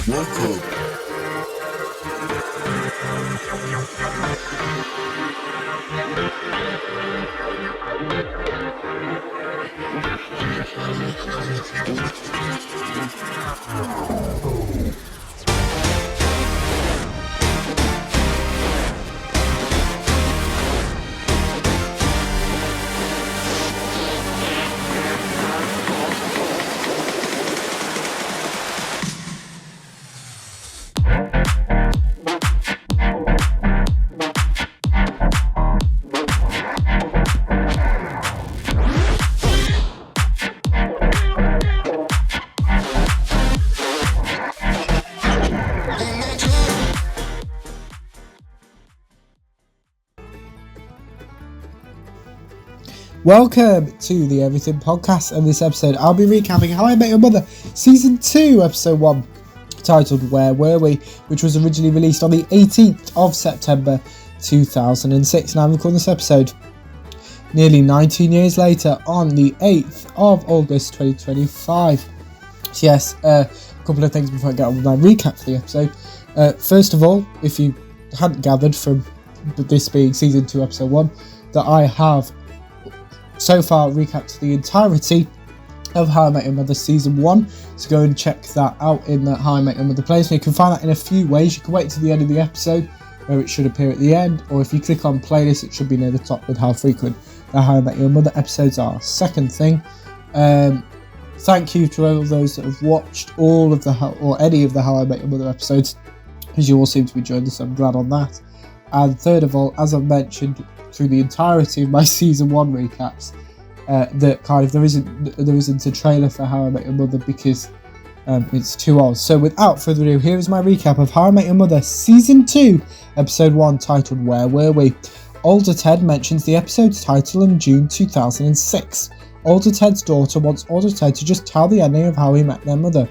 Welcome. Welcome to the Everything Podcast, and this episode I'll be recapping How I Met Your Mother Season 2, Episode 1, titled Where Were We?, which was originally released on the 18th of September 2006, and I'm recording this episode nearly 19 years later on the 8th of August 2025. So yes, a couple of things before I get on with my recap for the episode. First of all, if you hadn't gathered from this being Season 2, Episode 1, that I have so far recapped the entirety of How I Met Your Mother Season 1, so go and check that out in the How I Met Your Mother playlist. You can find that in a few ways. You can wait to the end of the episode, where it should appear at the end, or if you click on playlist, it should be near the top with how frequent the How I Met Your Mother episodes are. Second thing, thank you to all of those that have watched all of any of the How I Met Your Mother episodes, as you all seem to be enjoying this, so I'm glad on that. And third of all, as I've mentioned through the entirety of my Season 1 recaps, that kind of there isn't a trailer for How I Met Your Mother because it's too old. So without further ado, here is my recap of How I Met Your Mother Season 2, Episode 1, titled Where Were We? Older Ted mentions the episode's title in June 2006. Older Ted's daughter wants Older Ted to just tell the ending of how he met their mother.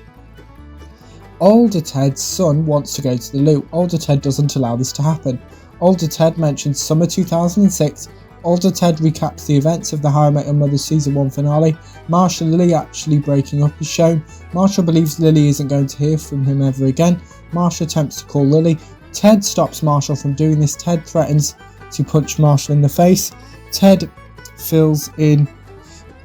Older Ted's son wants to go to the loo. Older Ted doesn't allow this to happen. Older Ted mentions summer 2006. Older Ted recaps the events of the How I Met Your Mother Season 1 finale. Marshall and Lily actually breaking up is shown. Marshall believes Lily isn't going to hear from him ever again. Marshall attempts to call Lily. Ted stops Marshall from doing this. Ted threatens to punch Marshall in the face. Ted fills in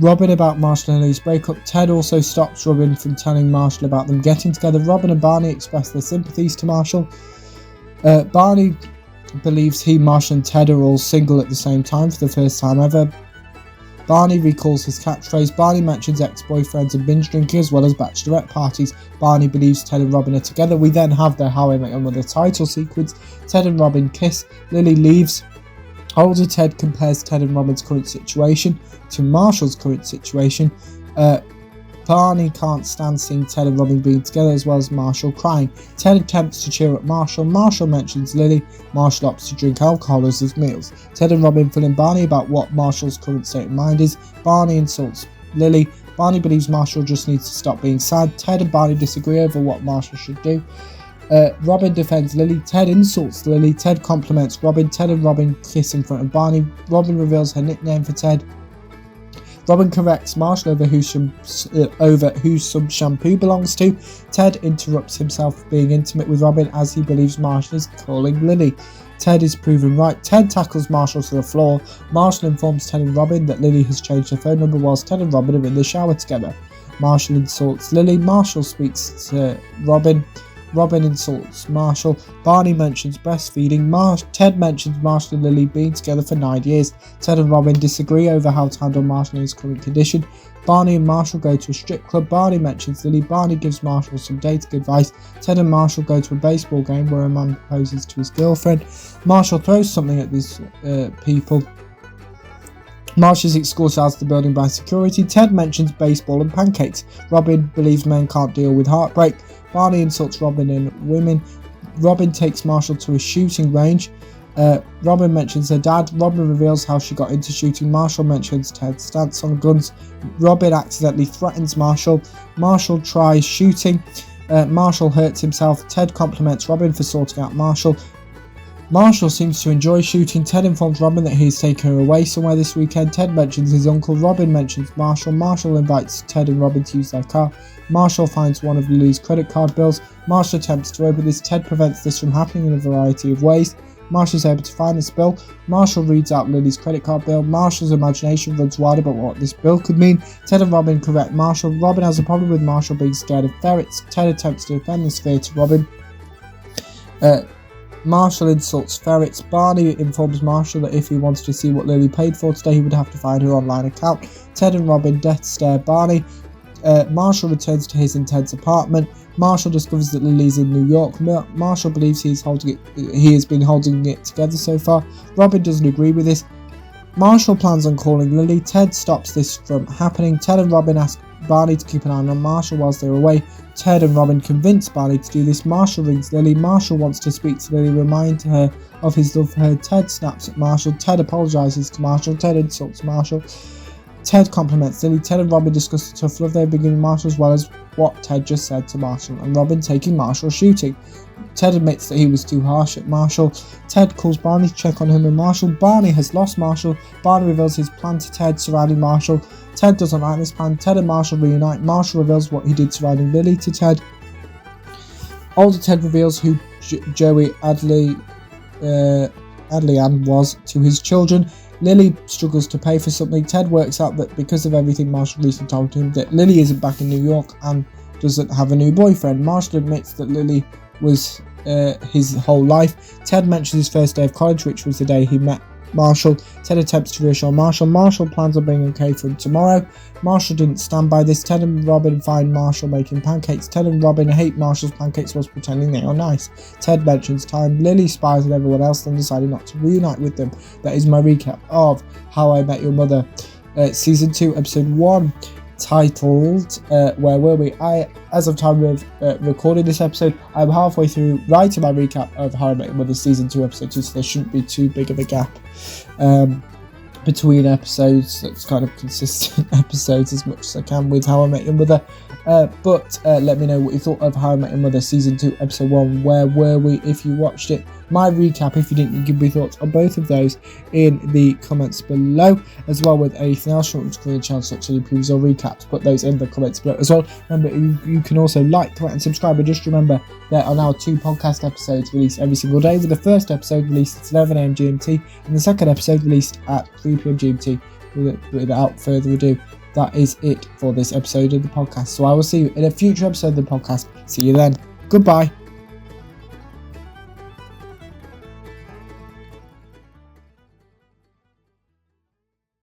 Robin about Marshall and Lily's breakup. Ted also stops Robin from telling Marshall about them getting together. Robin and Barney express their sympathies to Marshall. Barney believes Marshall and Ted are all single at the same time for the first time ever. Barney recalls his catchphrase. Barney mentions ex-boyfriends and binge drinking as well as bachelorette parties. Barney believes Ted and Robin are together. We then have the How I Met Your Mother title sequence. Ted and Robin kiss. Lily leaves. Older Ted compares Ted and Robin's current situation to Marshall's current situation. Barney can't stand seeing Ted and Robin being together as well as Marshall crying. Ted attempts to cheer up Marshall. Marshall mentions Lily. Marshall opts to drink alcohol as his meals. Ted and Robin fill in Barney about what Marshall's current state of mind is. Barney insults Lily. Barney believes Marshall just needs to stop being sad. Ted and Barney disagree over what Marshall should do. Robin defends Lily. Ted insults Lily. Ted compliments Robin. Ted and Robin kiss in front of Barney. Robin reveals her nickname for Ted. Robin corrects Marshall over who some shampoo belongs to. Ted interrupts himself being intimate with Robin as he believes Marshall is calling Lily. Ted is proven right. Ted tackles Marshall to the floor. Marshall informs Ted and Robin that Lily has changed her phone number whilst Ted and Robin are in the shower together. Marshall insults Lily. Marshall speaks to Robin. Robin insults Marshall. Barney mentions breastfeeding. Ted mentions Marshall and Lily being together for 9 years. Ted and Robin disagree over how to handle Marshall in his current condition. Barney and Marshall go to a strip club. Barney mentions Lily. Barney gives Marshall some dating advice. Ted and Marshall go to a baseball game where a man proposes to his girlfriend. Marshall throws something at these people. Marshall is escorted out of the building by security. Ted mentions baseball and pancakes. Robin believes men can't deal with heartbreak. Barney insults Robin and women. Robin takes Marshall to a shooting range. Robin mentions her dad. Robin reveals how she got into shooting. Marshall mentions Ted's stance on guns. Robin accidentally threatens Marshall. Marshall tries shooting. Marshall hurts himself. Ted compliments Robin for sorting out Marshall. Marshall seems to enjoy shooting. Ted informs Robin that he's taken her away somewhere this weekend. Ted mentions his uncle. Robin mentions Marshall. Marshall invites Ted and Robin to use their car. Marshall finds one of Lily's credit card bills. Marshall attempts to open this. Ted prevents this from happening in a variety of ways. Marshall's able to find this bill. Marshall reads out Lily's credit card bill. Marshall's imagination runs wild about what this bill could mean. Ted and Robin correct Marshall. Robin has a problem with Marshall being scared of ferrets. Ted attempts to defend this fear to Robin. Marshall insults ferrets. Barney informs Marshall that if he wants to see what Lily paid for today, he would have to find her online account. Ted and Robin death stare Barney. Marshall returns to his and Ted's apartment. Marshall discovers that Lily's in New York. Marshall believes he has been holding it together so far. Robin doesn't agree with this. Marshall plans on calling Lily. Ted stops this from happening. Ted and Robin ask Barney to keep an eye on Marshall whilst they're away. Ted and Robin convince Barney to do this. Marshall rings Lily. Marshall wants to speak to Lily, remind her of his love for her. Ted snaps at Marshall. Ted apologises to Marshall. Ted insults Marshall. Ted compliments Lily. Ted and Robin discuss the tough love they're beginning Marshall, as well as what Ted just said to Marshall, and Robin taking Marshall shooting. Ted admits that he was too harsh at Marshall. Ted calls Barney to check on him and Marshall. Barney has lost Marshall. Barney reveals his plan to Ted surrounding Marshall. Ted doesn't like this plan. Ted and Marshall reunite. Marshall reveals what he did surrounding Lily to Ted. Older Ted reveals who Joey Adlian was to his children. Lily struggles to pay for something. Ted works out that because of everything Marshall recently told him, that Lily isn't back in New York and doesn't have a new boyfriend. Marshall admits that Lily was his whole life. Ted mentions his first day of college, which was the day he met Marshall. Ted attempts to reassure Marshall. Marshall plans on bringing cake for him tomorrow. Marshall didn't stand by this. Ted and Robin find Marshall making pancakes. Ted and Robin hate Marshall's pancakes whilst pretending they are nice. Ted mentions time. Lily spies on everyone else, then decided not to reunite with them. That is my recap of How I Met Your Mother, Season 2, Episode 1, titled Where Were We? As of time of recording this episode, I'm halfway through writing my recap of How I Met Your Mother Season 2, Episode 2, so there shouldn't be too big of a gap between episodes. That's kind of consistent episodes as much as I can with How I Met Your Mother. But let me know what you thought of How I Met Your Mother Season 2 Episode 1, Where Were We, if you watched it. My recap, if you didn't, give me thoughts on both of those in the comments below, as well with anything else you want me to cover in the channel, such as previews or recaps. Put those in the comments below as well. Remember, you can also like, comment and subscribe, and just remember there are now 2 podcast episodes released every single day, with the first episode released at 11 AM GMT and the second episode released at 3 PM GMT. Without further ado, that is it for this episode of the podcast. So I will see you in a future episode of the podcast. See you then. Goodbye.